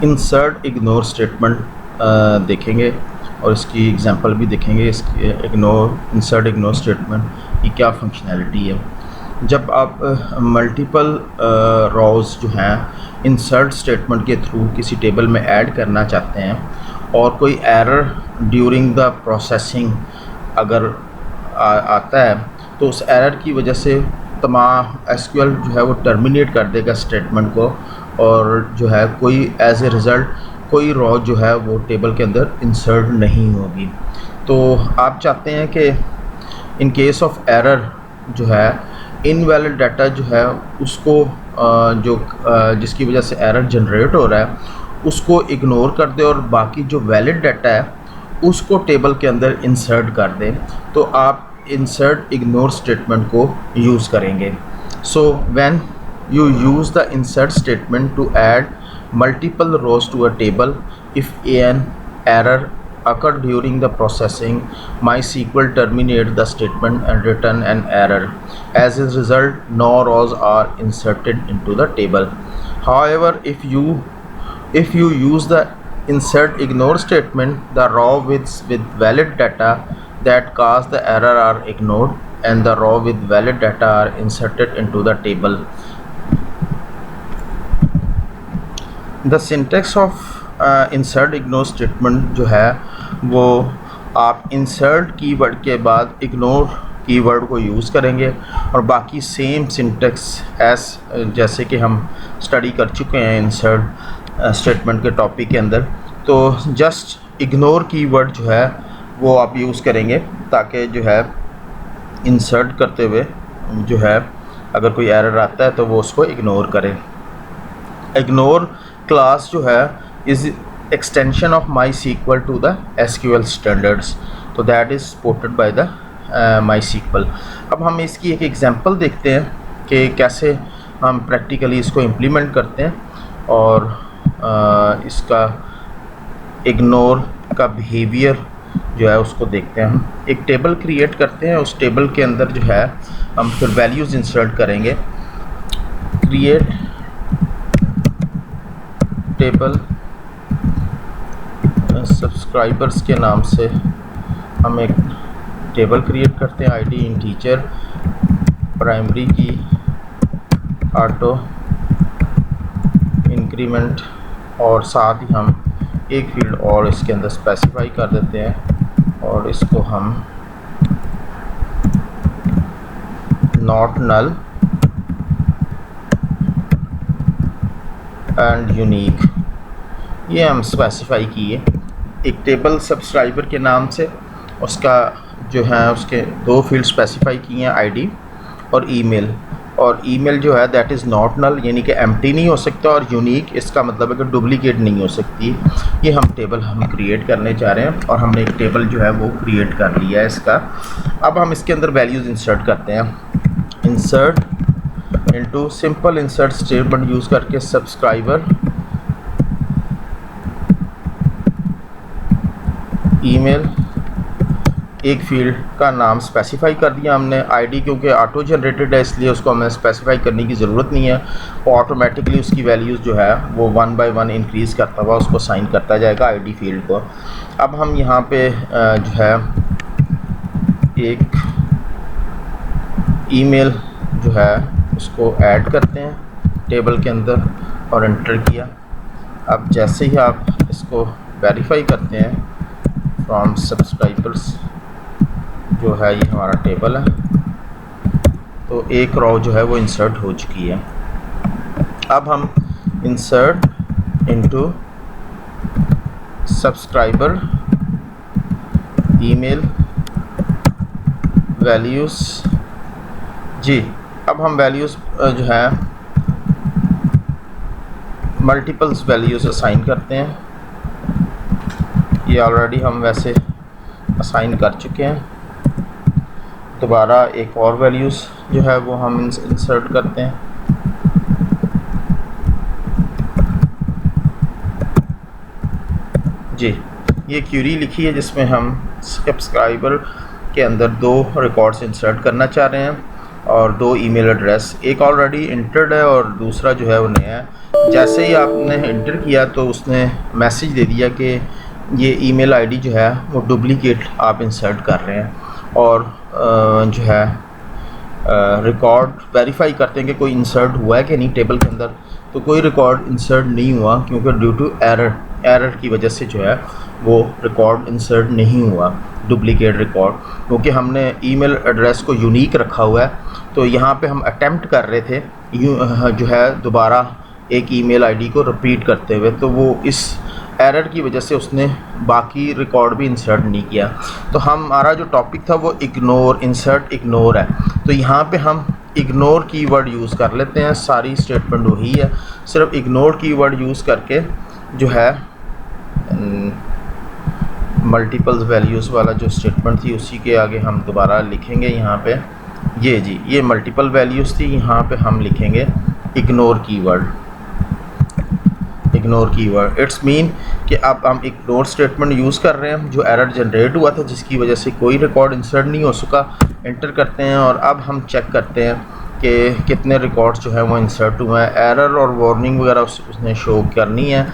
Insert ignore statement देखेंगे और इसकी एग्जांपल भी देखेंगे। इसकी इंसर्ट इग्नोर स्टेटमेंट की क्या फंक्शनैलिटी है। जब आप मल्टीपल रोज़ जो हैं इंसर्ट स्टेटमेंट के थ्रू किसी टेबल में ऐड करना चाहते हैं और कोई एरर ड्यूरिंग द प्रोसेसिंग अगर आता है तो उस एरर की वजह से तमाम एसक्यूएल जो है वो टर्मिनेट कर देगा स्टेटमेंट को और जो है कोई एज ए रिज़ल्ट कोई रॉ जो है वो टेबल के अंदर इंसर्ट नहीं होगी। तो आप चाहते हैं कि इन केस ऑफ एरर जो है इनवैलिड डाटा जो है उसको जिसकी वजह से एरर जनरेट हो रहा है उसको इग्नोर कर दे और बाकी जो वैलिड डाटा है उसको टेबल के अंदर इंसर्ट कर दें। तो आप इंसर्ट इग्नोर स्टेटमेंट को यूज़ करेंगे। So when you use the insert statement to add multiple rows to a table if an error occurred during the processing, MySQL terminates the statement and return an error. As a result, no rows are inserted into the table. However, if you use the insert ignore statement, the row with valid data that caused the error are ignored and the row with valid data are inserted into the table. The syntax of insert ignore statement जो है वो आप insert keyword के बाद ignore keyword को use करेंगे और बाकी सेम सिंटेक्स जैसे कि हम स्टडी कर चुके हैं इंसर्ट स्टेटमेंट के टॉपिक के अंदर। तो जस्ट इग्नोर कीवर्ड जो है वो आप यूज़ करेंगे ताकि जो है इंसर्ट करते हुए जो है अगर कोई एरर आता है तो वो उसको इग्नोर करें। इग्नोर क्लास जो है is extension of MySQL to the SQL standards, तो that is supported by the MySQL। अब हम इसकी एक एग्जांपल देखते हैं कि कैसे हम प्रैक्टिकली इसको इम्प्लीमेंट करते हैं और इसका इग्नोर का बिहेवियर जो है उसको देखते हैं। हम एक टेबल क्रिएट करते हैं, उस टेबल के अंदर जो है हम फिर वैल्यूज़ इंसर्ट करेंगे। क्रिएट टेबल सब्सक्राइबर्स के नाम से हम एक टेबल क्रिएट करते हैं। आईडी इंटीजर प्राइमरी की ऑटो इंक्रीमेंट और साथ ही हम एक फील्ड और इसके अंदर स्पेसिफाई कर देते हैं और इसको हम नॉट नल एंड यूनिक ये हम स्पेसिफाई किए एक टेबल सब्सक्राइबर के नाम से। उसका जो है उसके दो फील्ड स्पेसिफाई किए हैं, आईडी और ईमेल। और ईमेल जो है दैट इज़ नॉट नल यानी कि एम्प्टी नहीं हो सकता और यूनिक इसका मतलब है कि डुप्लीकेट नहीं हो सकती। ये हम टेबल हम क्रिएट करने जा रहे हैं और हमने एक टेबल जो है वो क्रिएट कर लिया है इसका। अब हम इसके अंदर वैल्यूज़ इंसर्ट करते हैं। Insert into simple insert statement use करके सब्सक्राइबर ईमेल एक फील्ड का नाम स्पेसिफाई कर दिया हमने। आईडी क्योंकि ऑटो जनरेटेड है इसलिए उसको हमें स्पेसिफाई करने की ज़रूरत नहीं है, वो ऑटोमेटिकली उसकी वैल्यूज़ जो है वो 1 बाय 1 इंक्रीज़ करता हुआ उसको साइन करता जाएगा आईडी फील्ड को। अब हम यहाँ पे जो है एक ईमेल जो है उसको ऐड करते हैं टेबल के अंदर और एंटर किया। अब जैसे ही आप इसको वेरीफाई करते हैं फ्रॉम सब्सक्राइबर्स जो है ये हमारा टेबल है, तो एक रॉ जो है वो इंसर्ट हो चुकी है। अब हम insert into subscriber email values जी। अब हम वैल्यूज़ जो है मल्टीपल्स वैल्यूज़ असाइन करते हैं। ये ऑलरेडी हम वैसे असाइन कर चुके हैं। दोबारा एक और वैल्यूज़ जो है वो हम इंसर्ट करते हैं। जी ये क्यूरी लिखी है जिसमें हम सब्सक्राइबर के अंदर 2 रिकॉर्ड्स इंसर्ट करना चाह रहे हैं। और 2 ईमेल एड्रेस, एक ऑलरेडी इंटर्ड है और दूसरा जो है वो नया है। जैसे ही आपने इंटर किया तो उसने मैसेज दे दिया कि ये ईमेल आईडी जो है वो डुप्लीकेट आप इंसर्ट कर रहे हैं, और जो है रिकॉर्ड वेरीफाई करते हैं कि कोई इंसर्ट हुआ है कि नहीं टेबल के अंदर। तो कोई रिकॉर्ड इंसर्ट नहीं हुआ, क्योंकि ड्यू टू एरर की वजह से जो है वो रिकॉर्ड इंसर्ट नहीं हुआ, डुप्लीकेट रिकॉर्ड, क्योंकि हमने ईमेल एड्रेस को यूनिक रखा हुआ है। तो यहाँ पे हम अटेम्प्ट कर रहे थे जो है दोबारा एक ईमेल आईडी को रिपीट करते हुए, तो वो इस एरर की वजह से उसने बाकी रिकॉर्ड भी इंसर्ट नहीं किया। तो हमारा जो टॉपिक था वो इग्नोर, इंसर्ट इग्नोर है। तो यहाँ पे हम इग्नोर कीवर्ड यूज़ कर लेते हैं, सारी स्टेटमेंट वही है, सिर्फ इग्नोर कीवर्ड यूज़ करके जो है मल्टीपल वैल्यूज़ वाला जो स्टेटमेंट थी उसी के आगे हम दोबारा लिखेंगे। यहाँ पे ये जी ये मल्टीपल वैल्यूज़ थी, यहाँ पे हम लिखेंगे ignore keyword. Ignore keyword it's mean कि अब हम इग्नोर स्टेटमेंट यूज़ कर रहे हैं जो एरर जनरेट हुआ था, जिसकी वजह से कोई रिकॉर्ड इंसर्ट नहीं हो सका। एंटर करते हैं और अब हम चेक करते हैं कि कितने रिकॉर्ड्स जो है वो इंसर्ट हुए हैं। एरर और वार्निंग वगैरह उसने शो करनी है।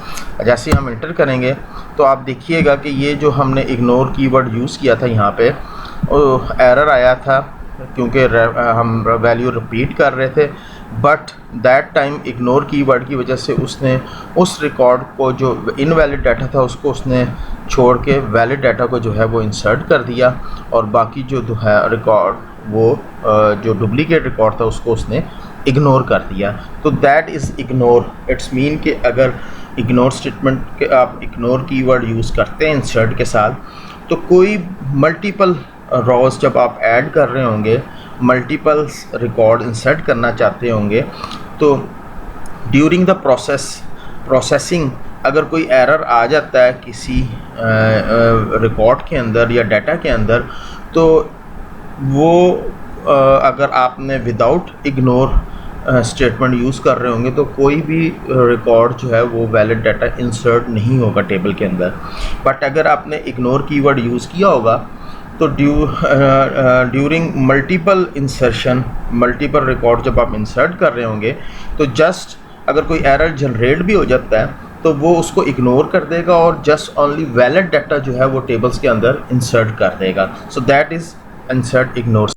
जैसे हम एंटर करेंगे तो आप देखिएगा कि ये जो हमने इग्नोर कीवर्ड यूज़ किया था यहाँ पे एरर आया था, क्योंकि हम वैल्यू रिपीट कर रहे थे, but that time ignore keyword की वजह से उसने उस रिकॉर्ड को जो इनवैलिड डाटा था उसको उसने छोड़ के वैलिड डाटा को जो है वो इंसर्ट कर दिया, और बाकी जो है रिकॉर्ड वो जो डुप्लीकेट रिकॉर्ड था उसको उसने इग्नोर कर दिया। तो that is ignore. It's mean कि अगर इग्नोर स्टेटमेंट के आप इग्नोर कीवर्ड यूज़ करते हैं इंसर्ट के साथ, तो कोई मल्टीपल रॉज जब आप ऐड कर रहे होंगे, मल्टीपल रिकॉर्ड इंसर्ट करना चाहते होंगे, तो ड्यूरिंग द प्रोसेसिंग अगर कोई एरर आ जाता है किसी रिकॉर्ड के अंदर या डाटा के अंदर, तो वो अगर आपने विदाउट इग्नोर स्टेटमेंट यूज़ कर रहे होंगे तो कोई भी रिकॉर्ड जो है वो वैलिड डाटा इंसर्ट नहीं होगा टेबल के अंदर। बट अगर आपने इग्नोर कीवर्ड यूज़ किया होगा तो during multiple insertion, multiple record जब आप इंसर्ट कर रहे होंगे, तो जस्ट अगर कोई एरर जनरेट भी हो जाता है तो वो उसको इग्नोर कर देगा और जस्ट ओनली वैलिड डाटा जो है वो टेबल्स के अंदर इंसर्ट कर देगा। So that is insert ignore.